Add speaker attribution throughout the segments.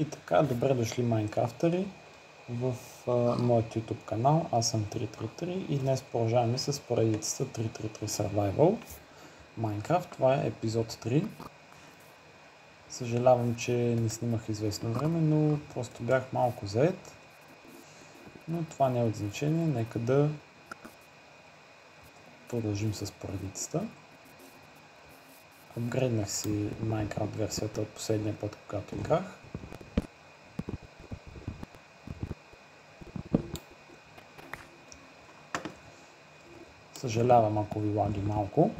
Speaker 1: И така, добре дошли майнкрафтъри в моят YouTube канал. Аз съм 333 и днес продължаваме с поредицата 333 Survival Minecraft. Това е епизод 3. Съжалявам, че не снимах известно време, но просто бях малко заед. Но това не е от значение. Нека да продължим с поредицата. Апгрейднах си Minecraft версията от последния път, когато играх. Съжалявам, ако ви лаги малко.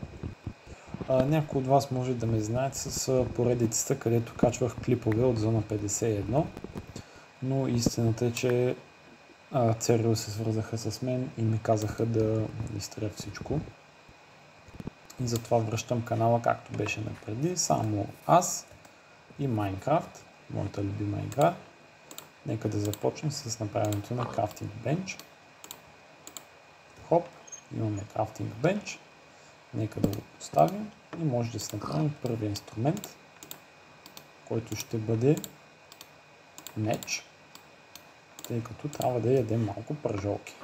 Speaker 1: Някои от вас може да ме знаят с поредицата, където качвах клипове от зона 51. Но истината е, че ЦРУ се свързаха с мен и ми казаха да изтрия всичко. И затова връщам канала както беше напреди. Само аз и Minecraft, моята любима игра. Нека да започнем с направянето на крафтинг бенч. Хоп, имаме крафтинг бенч. Нека да го поставим и може да се направим първи инструмент, който ще бъде меч, тъй като трябва да ядем малко пържолки.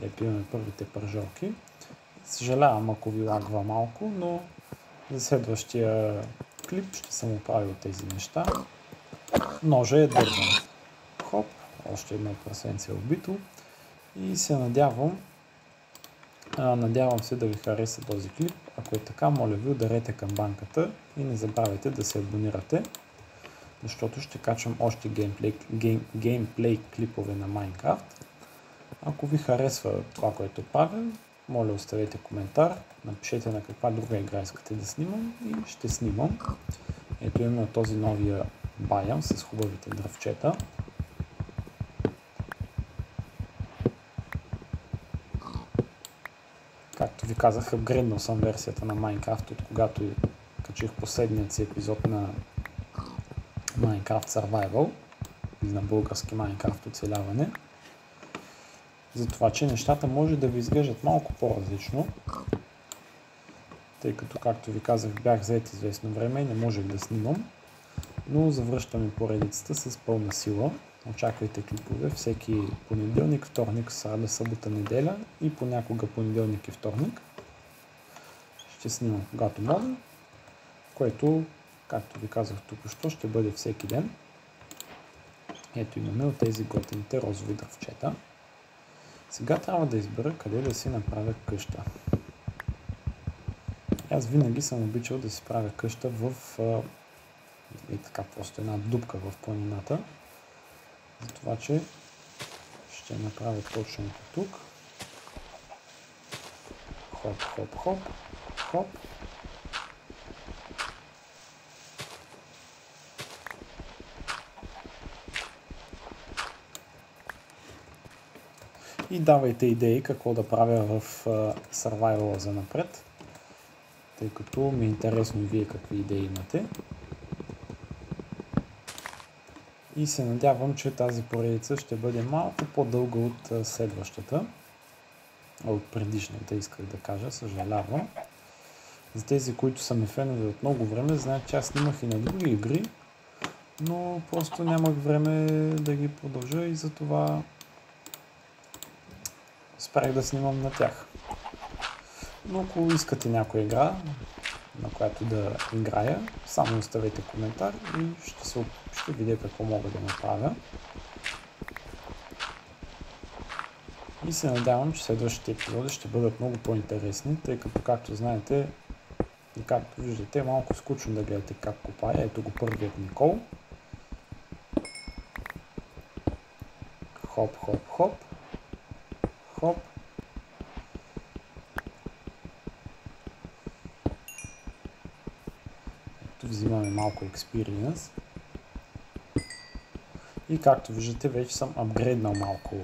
Speaker 1: Епиваме първите пържолки. Съжалявам, ако ви лагва малко, но за следващия клип ще съм оправил тези неща. Ножа е държан. Хоп, още едно прасенце е убито. И се надявам се да ви хареса този клип. Ако е така, моля ви, ударете камбанката и не забравяйте да се абонирате, защото ще качвам още геймплей клипове на Minecraft. Ако ви харесва това, което правя, моля оставете коментар, напишете на каква друга игра искате да снимам и ще снимам. Ето имаме този новия байам с хубавите дръвчета. Както ви казах, апгрейднал съм версията на Minecraft, от когато качих последният си епизод на Minecraft Survival или на български Minecraft оцеляване. Затова, че нещата може да ви изглеждат малко по-различно, тъй като, както ви казах, бях заед известно време и не можех да снимам, но завръщаме поредицата с пълна сила. Очаквайте клипове всеки понеделник, вторник, сряда, събота, неделя и понякога понеделник и вторник. Ще снимам когато мога, което, както ви казах току-що, ще бъде всеки ден. Ето имаме от тези готините розови дръвчета. Сега трябва да избера къде да си направя къща. Аз винаги съм обичал да си правя къща в така просто една дупка в планината. Затова, че ще направя точно тук. Хоп, хоп, хоп, хоп. И давайте идеи какво да правя в Survival за напред, тъй като ми е интересно и вие какви идеи имате. И се надявам, че тази поредица ще бъде малко по-дълга от следващата. От предишната, исках да кажа, съжалявам. За тези, които са ме фенове от много време, знаят, че аз снимах и на други игри, но просто нямах време да ги продължа и затова спрях да снимам на тях. Но ако искате някоя игра, на която да играя, само оставете коментар и ще видя какво мога да направя. И се надявам, че следващите епизоди ще бъдат много по-интересни, тъй като, както знаете и както виждате, е малко скучно да гледате как копая. Ето го първият Никол. Хоп, хоп, хоп. Хоп. Ето взимаме малко experience. И както виждате, вече съм апгрейднал малко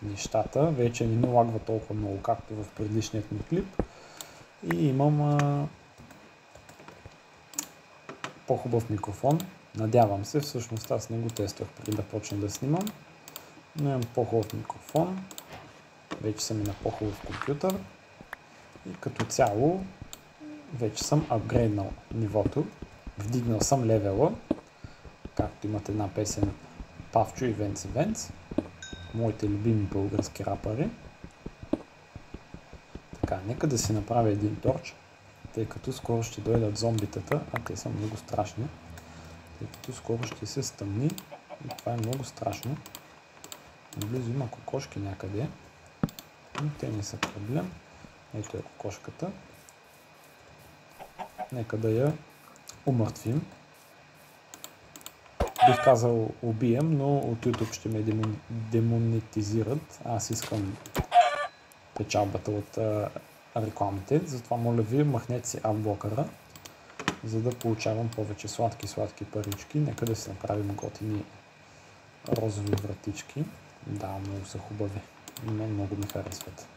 Speaker 1: нещата. Вече не ми лагва толкова много, както в предишният ми клип. И имам по-хубав микрофон. Надявам се, всъщност аз не го тествах преди да почна да снимам. Но имам по-хубав микрофон. Вече съм и на по-хубав компютър. И като цяло вече съм апгрейднал нивото. Вдигнал съм левела, както имат една песен Павчо и Венци Венц, моите любими български рапъри. Така, нека да си направя един торч, тъй като скоро ще дойдат зомбитата, а те са много страшни. Тъй като скоро ще се стъмни и това е много страшно. Наблизо има кокошки някъде, но те не са проблем. Ето е кокошката. Нека да я умъртвим. Бих казал убием, но от YouTube ще ме демонетизират. Аз искам печалбата от рекламите, затова моля ви, махнете си адблокъра, за да получавам повече сладки парички. Нека да си направим готини розови вратички. Да, много са хубави. И мен много ми харесват.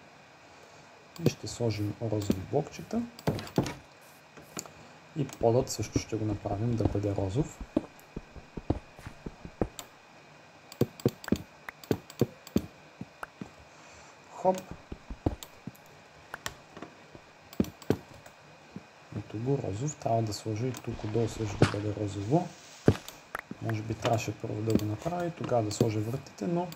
Speaker 1: И ще сложим розови блокчета. И подът също ще го направим да бъде розов. Хоп. Ето го розов. Трябва да сложа и тук отдолу също да бъде розово. Може би трябваше първо да го направя и тогава да сложа вратите, но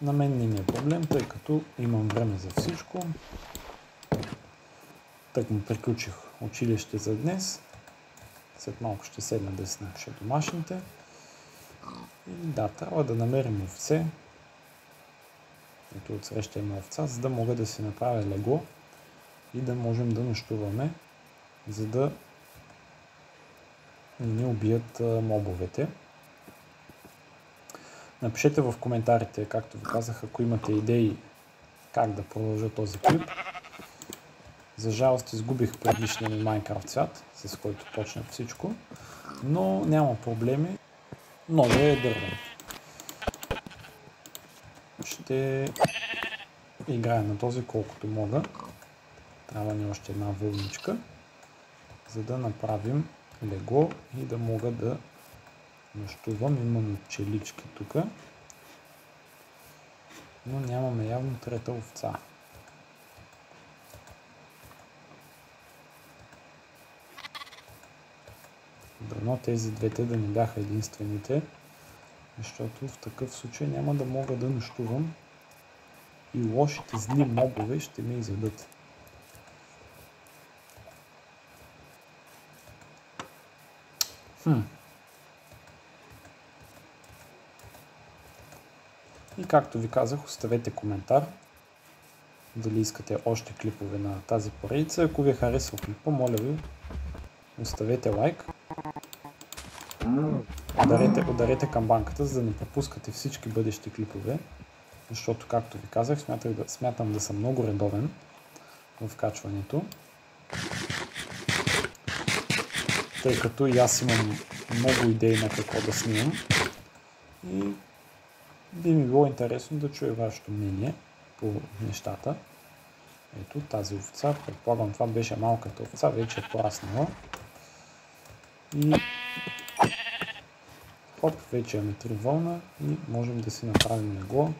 Speaker 1: на мен не ми е проблем, тъй като имам време за всичко. Тък му приключих училище за днес. След малко ще седна да си напиша домашните. И да, трябва да намерим овце. Ето отсреща има овца, за да мога да си направя легло и да можем да нощуваме, за да не ни убият мобовете. Напишете в коментарите, както ви казах, ако имате идеи как да продължа този клип. За жалост изгубих предишния ми Minecraft свят, с който почнах всичко, но няма проблеми. Новия е дървен. Ще играя на този колкото мога. Трябва ни още една вълничка, за да направим легло и да мога да нощувам. Имам пчелички тук, но нямаме явно трета овца. Дано тези двете да не бяха единствените, защото в такъв случай няма да мога да нощувам и лошите зли мобове ще ме изядат. И както ви казах, оставете коментар дали искате още клипове на тази поредица. Ако ви е харесал клипа, моля ви, оставете лайк. Ударете камбанката, за да не пропускате всички бъдещи клипове, защото, както ви казах, смятам да съм много редовен в качването, тъй като и аз имам много идеи на какво да снимам и би ми било интересно да чуя вашето мнение по нещата. Ето тази овца, предполагам това беше малката овца, вече е пораснала и хоп, вече имаме 3 вълна и можем да си направим легло.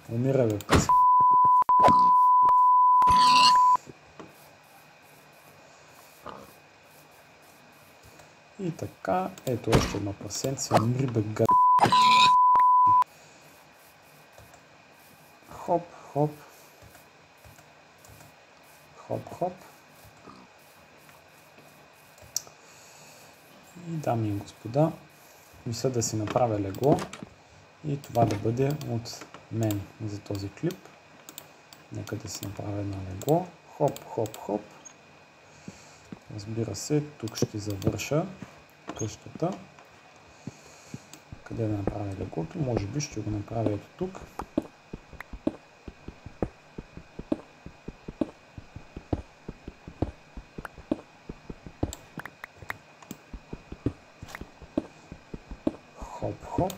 Speaker 1: Умира бе пес. И така, ето още едно прасенце, умри бе гад. Хоп, хоп. Хоп, хоп. И дами и господа, мисля да си направя легло и това да бъде от мен за този клип. Нека да си направя едно легло. Хоп, хоп, хоп. Разбира се, тук ще завърша къщата. Къде да направя леглото? Може би ще го направя ето тук. Хоп.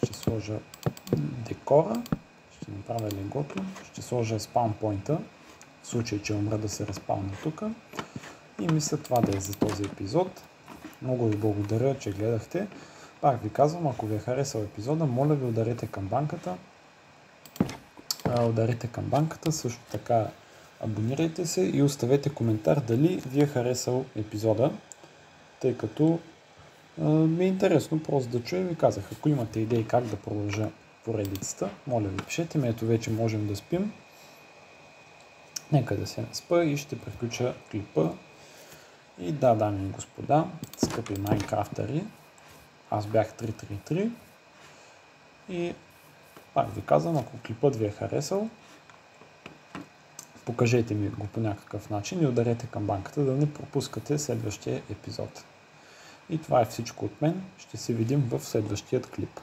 Speaker 1: Ще сложа декора, ще направя леглото, ще сложа спаунпойнта, в случай, че умра да се разпална тук. И мисля това да е за този епизод. Много ви благодаря, че гледахте. Пак ви казвам, ако ви е харесал епизода, моля ви ударете камбанката. Също така Абонирайте се и оставете коментар дали ви е харесал епизода, тъй като ми е интересно просто да чуя. Ви казах, ако имате идеи как да продължа поредицата, моля ви пишете ми. Ето вече можем да спим. Нека да се наспа и ще приключа клипа. И да, дами и господа, скъпи майнкрафтъри, аз бях 333 и пак ви казвам, ако клипът ви е харесал, покажете ми го по някакъв начин и ударете камбанката да не пропускате следващия епизод. И това е всичко от мен. Ще се видим в следващият клип.